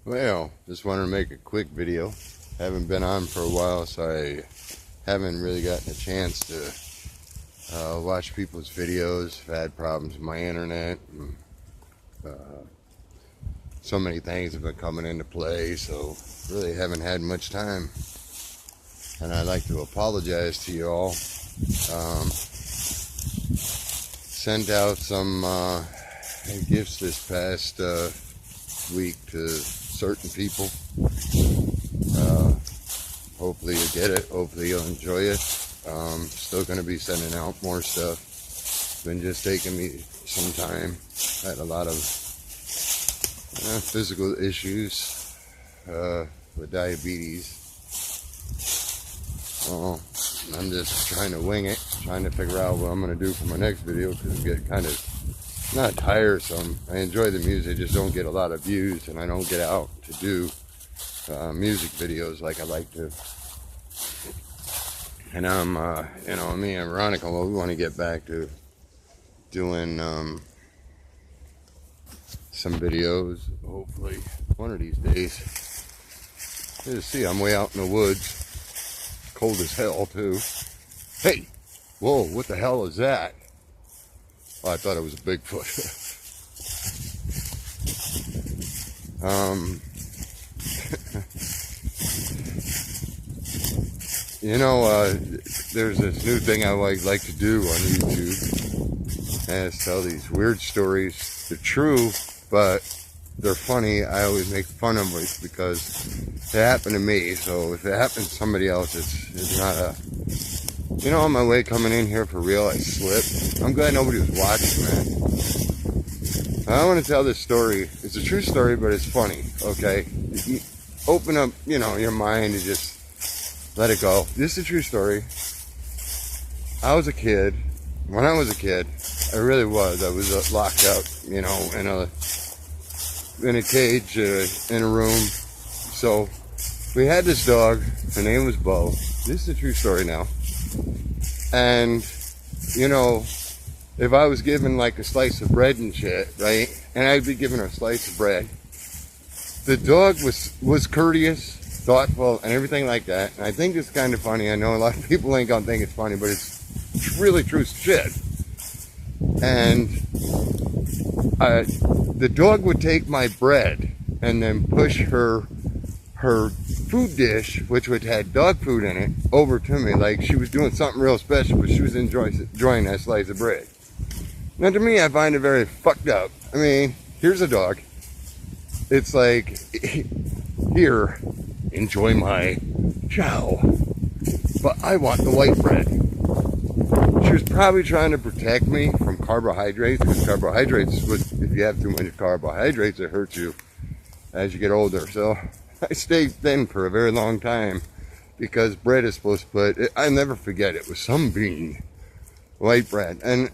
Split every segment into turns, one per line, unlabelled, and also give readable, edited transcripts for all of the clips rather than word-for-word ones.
Well, just wanted to make a quick video. Haven't been on for a while, so I haven't really gotten a chance to watch people's videos. I've had problems with my internet. And, so many things have been coming into play, so really haven't had much time. And I'd like to apologize to you all. Sent out some gifts this past week to certain people. Hopefully you get it. Hopefully you'll enjoy it. Still going to be sending out more stuff. It's been just taking me some time. I had a lot of physical issues with diabetes. Well, I'm just trying to wing it, trying to figure out what I'm going to do for my next video, because it's getting kind of not tiresome. I enjoy the music, just don't get a lot of views, and I don't get out to do music videos like I like to. And I'm, me and Veronica, well, we want to get back to doing some videos, hopefully, one of these days. You see, I'm way out in the woods. Cold as hell, too. Hey! Whoa, what the hell is that? Oh, I thought it was a Bigfoot. There's this new thing I like to do on YouTube, and it's tell these weird stories. They're true, but they're funny. I always make fun of it because it happened to me. So if it happened to somebody else, it's not a... on my way coming in here, for real, I slipped. I'm glad nobody was watching, man. I want to tell this story. It's a true story, but it's funny, okay? You open up, your mind and just let it go. This is a true story. I was a kid. When I was a kid, I really was. I was locked up, in a cage, in a room. So we had this dog. Her name was Bo. This is a true story now. And, if I was given like a slice of bread and shit, right? And I'd be given her a slice of bread. The dog was courteous, thoughtful, and everything like that. And I think it's kind of funny. I know a lot of people ain't gonna think it's funny, but it's really true shit. And the dog would take my bread and then push her food dish, which would had dog food in it, over to me like she was doing something real special, but she was enjoying that slice of bread. Now, to me, I find it very fucked up. I mean, here's a dog. It's like, here, enjoy my chow, but I want the white bread. She was probably trying to protect me from carbohydrates, because carbohydrates, if you have too much carbohydrates, it hurts you as you get older. So I stayed thin for a very long time, because bread is supposed to put, I'll never forget, it was some bean, white bread. And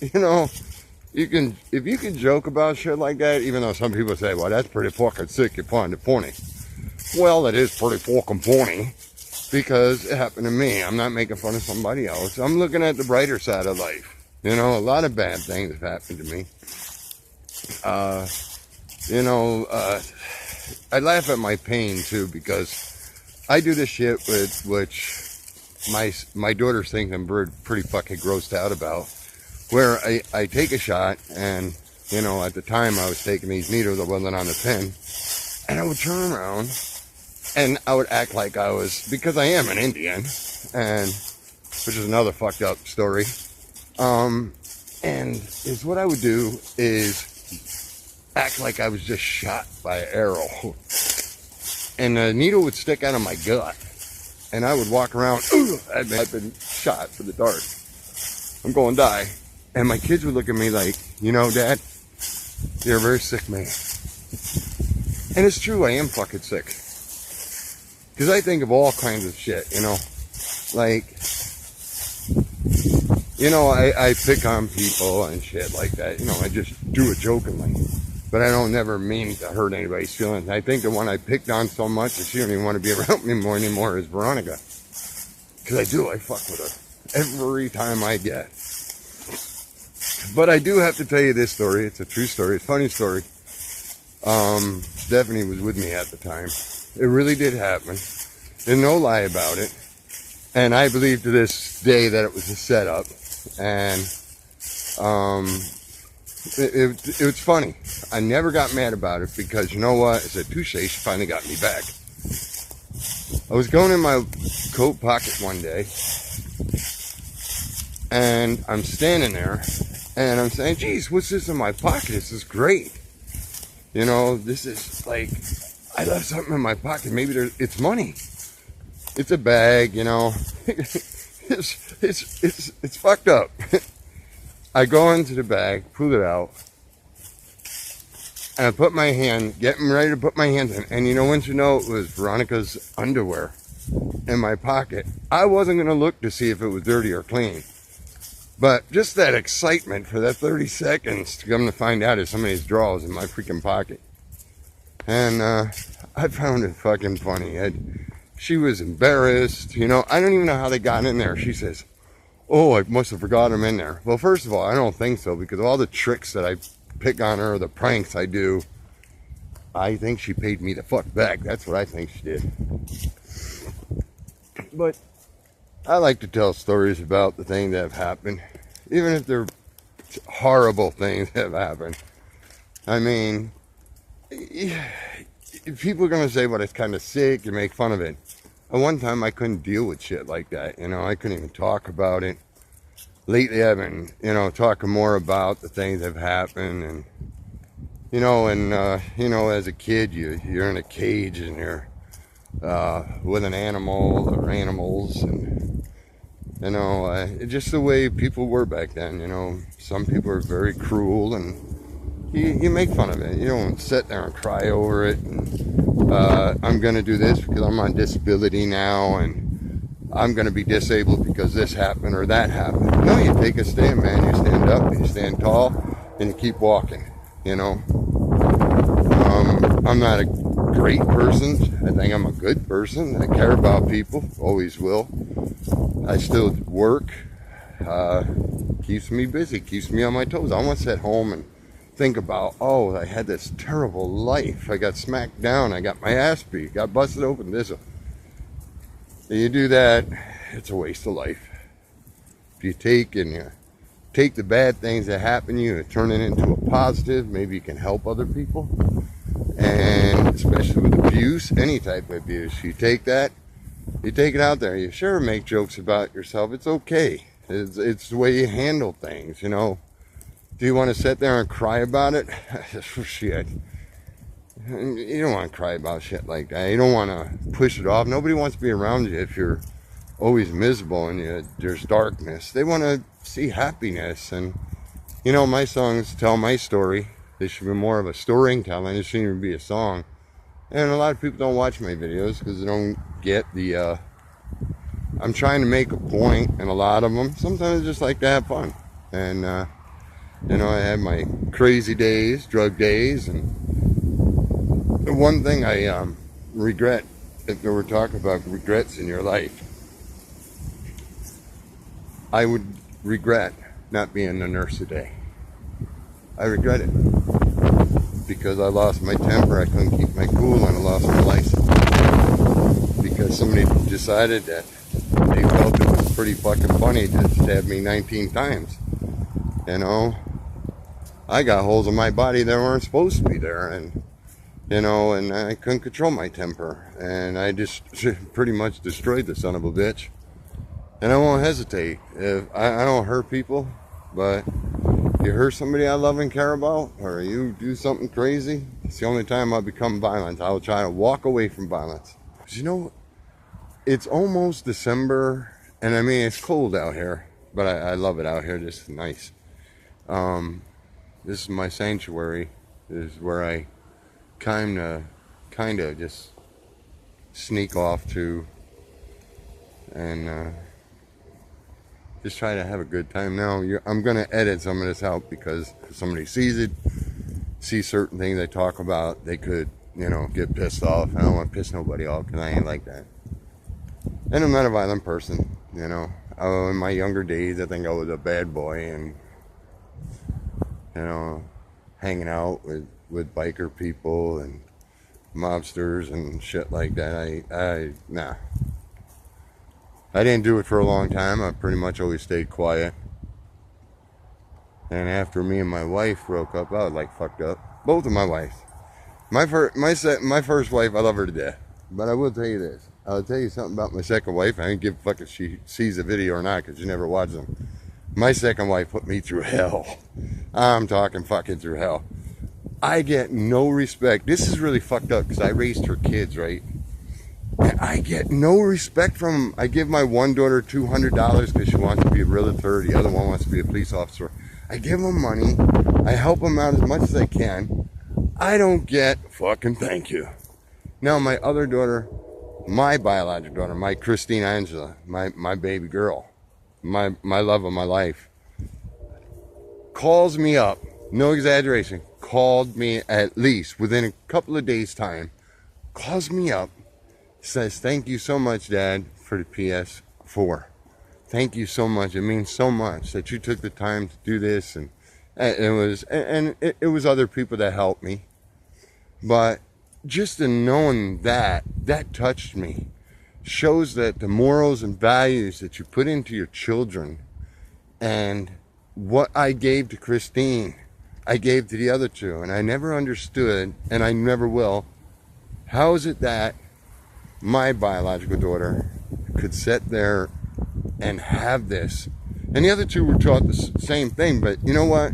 if you can joke about shit like that, even though some people say, well, that's pretty fucking sick, you find it funny. Well, it is pretty fucking funny, because it happened to me. I'm not making fun of somebody else. I'm looking at the brighter side of life. A lot of bad things have happened to me. I laugh at my pain too, because I do this shit with which my daughters think I'm pretty fucking grossed out about, where I take a shot, and at the time I was taking these needles that wasn't on the pin, and I would turn around and I would act like I was, because I am an Indian, and which is another fucked up story. And is what I would do is act like I was just shot by an arrow, and the needle would stick out of my gut, and I would walk around, I've been shot for the dart, I'm going to die. And my kids would look at me like, Dad, you're a very sick man. And it's true, I am fucking sick, because I think of all kinds of shit, like, I pick on people and shit like that, I just do it jokingly. But I don't never mean to hurt anybody's feelings. I think the one I picked on so much that she don't even want to be around me anymore is Veronica. Because I fuck with her every time I get. But I do have to tell you this story. It's a true story. It's a funny story. Stephanie was with me at the time. It really did happen. There's no lie about it. And I believe to this day that it was a setup. And it was funny. I never got mad about it because, you know what? I said, touche, she finally got me back. I was going in my coat pocket one day, and I'm standing there, and I'm saying, geez, what's this in my pocket? This is great. You know, this is like, I left something in my pocket. Maybe it's money. It's a bag, you know. It's fucked up. I go into the bag, pull it out, and I put my hand, getting ready to put my hands in, and you know, once you know, it was Veronica's underwear in my pocket. I wasn't going to look to see if it was dirty or clean, but just that excitement for that 30 seconds to come to find out if somebody's drawers in my freaking pocket. And I found it fucking funny. She was embarrassed, you know. I don't even know how they got in there. She says, oh, I must have forgot them in there. Well, first of all, I don't think so, because of all the tricks that I pick on her, the pranks I do, I think she paid me the fuck back. That's what I think she did. But I like to tell stories about the things that have happened, even if they're horrible things that have happened. I mean, people are going to say, well, it's kind of sick, you make fun of it. At one time, I couldn't deal with shit like that, you know, I couldn't even talk about it. Lately, I've been, you know, talking more about the things that have happened, and, you know, as a kid, you're in a cage, and you're with an animal or animals, and, you know, just the way people were back then, you know. Some people are very cruel, and you make fun of it. You don't sit there and cry over it, and I'm going to do this because I'm on disability now, and I'm going to be disabled because this happened or that happened. No, you take a stand, man. You stand up, you stand tall, and you keep walking, you know. I'm not a great person. I think I'm a good person. I care about people, always will. I still work. Keeps me busy, keeps me on my toes. I want to sit home and think about, oh, I had this terrible life. I got smacked down. I got my ass beat. Got busted open. You do that, it's a waste of life. If you take the bad things that happen to you and turn it into a positive, maybe you can help other people. And especially with abuse, any type of abuse, you take that, you take it out there. You sure make jokes about yourself. It's okay. It's the way you handle things, you know. Do you want to sit there and cry about it? Shit. You don't want to cry about shit like that. You don't want to push it off. Nobody wants to be around you if you're always miserable and there's darkness. They want to see happiness. And, you know, my songs tell my story. They should be more of a storytelling. It shouldn't even be a song. And a lot of people don't watch my videos because they don't get the... I'm trying to make a point in a lot of them. Sometimes I just like to have fun. And, you know, I have my crazy days, drug days, and the one thing I regret, if we were talking about regrets in your life, I would regret not being a nurse today. I regret it because I lost my temper, I couldn't keep my cool, and I lost my license because somebody decided that they felt it was pretty fucking funny to stab me 19 times. You know, I got holes in my body that weren't supposed to be there, and you know, and I couldn't control my temper, and I just pretty much destroyed the son of a bitch. And I won't hesitate. If I don't hurt people, but you hurt somebody I love and care about, or you do something crazy, it's the only time I'll become violent. I'll try to walk away from violence. 'Cause you know, it's almost December, and I mean, it's cold out here, but I love it out here. This is nice. This is my sanctuary. This is where I kind of just sneak off to and just try to have a good time. Now I'm gonna edit some of this out because if somebody sees it, sees certain things I talk about, they could, you know, get pissed off. I don't want to piss nobody off because I ain't like that, and I'm not a violent person, you know. In my younger days, I think I was a bad boy, and you know, hanging out with with biker people and mobsters and shit like that. Nah. I didn't do it for a long time. I pretty much always stayed quiet. And after me and my wife broke up, I was like fucked up. Both of my wives. My first wife, I love her to death. But I will tell you this. I'll tell you something about my second wife. I don't give a fuck if she sees the video or not, because she never watches them. My second wife put me through hell. I'm talking fucking through hell. I get no respect. This is really fucked up, because I raised her kids, right? And I get no respect from them. I give my one daughter $200 because she wants to be a realtor. The other one wants to be a police officer. I give them money. I help them out as much as I can. I don't get fucking thank you. Now my other daughter, my biological daughter, my Christine Angela, my baby girl, my love of my life, calls me up, no exaggeration, called me at least within a couple of days' time, calls me up, says, thank you so much, Dad, for the PS4. Thank you so much. It means so much that you took the time to do this. And it was other people that helped me. But just in knowing that touched me. Shows that the morals and values that you put into your children, and what I gave to Christine, I gave to the other two. And I never understood, and I never will, how is it that my biological daughter could sit there and have this, and the other two were taught the same thing. But you know what,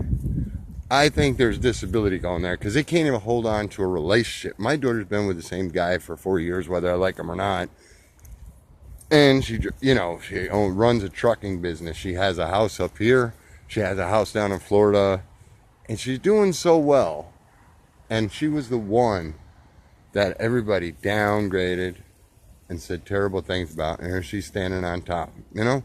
I think there's disability going there, because they can't even hold on to a relationship. My daughter's been with the same guy for 4 years, whether I like him or not, and she, you know, she runs a trucking business. She has a house up here, she has a house down in Florida, and she's doing so well. And she was the one that everybody downgraded and said terrible things about, and here she's standing on top, you know?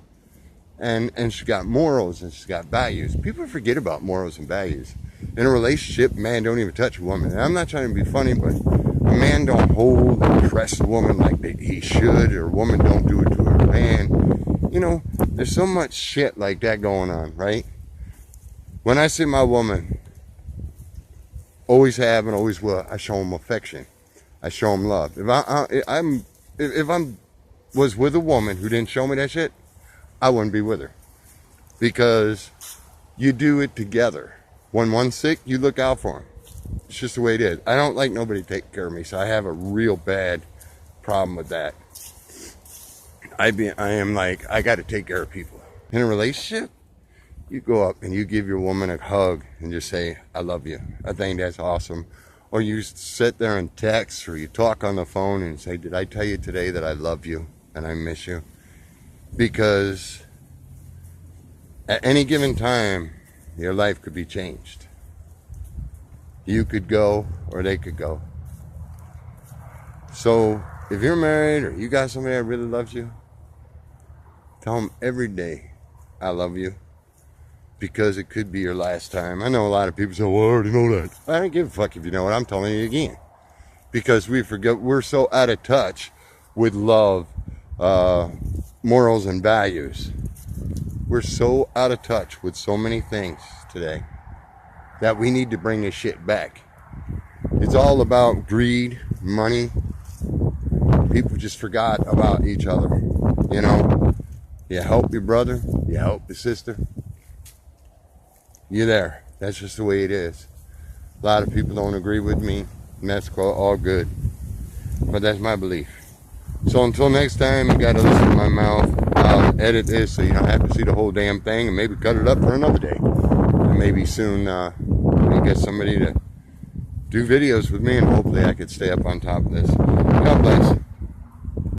And she's got morals, and she's got values. People forget about morals and values. In a relationship, man don't even touch a woman. And I'm not trying to be funny, but a man don't hold and press a woman like he should, or a woman don't do it to her man. You know, there's so much shit like that going on, right? When I see my woman, always have and always will, I show them affection. I show them love. If I was with a woman who didn't show me that shit, I wouldn't be with her. Because you do it together. When one's sick, you look out for him. It's just the way it is. I don't like nobody taking care of me, so I have a real bad problem with that. I am like, I got to take care of people. In a relationship, you go up and you give your woman a hug and just say, I love you. I think that's awesome. Or you sit there and text, or you talk on the phone and say, did I tell you today that I love you and I miss you? Because at any given time, your life could be changed. You could go, or they could go. So if you're married, or you got somebody that really loves you, tell them every day, I love you. Because it could be your last time. I know a lot of people say, well, I already know that. I don't give a fuck if you know it. I'm telling you again. Because we forget, we're so out of touch with love, morals, and values. We're so out of touch with so many things today that we need to bring this shit back. It's all about greed, money. People just forgot about each other. You know, you help your brother, you help your sister. You're there. That's just the way it is. A lot of people don't agree with me, and that's all good. But that's my belief. So until next time, you gotta listen to my mouth. I'll edit this so you don't have to see the whole damn thing, and maybe cut it up for another day. And maybe soon we'll get somebody to do videos with me, and hopefully I could stay up on top of this. God bless.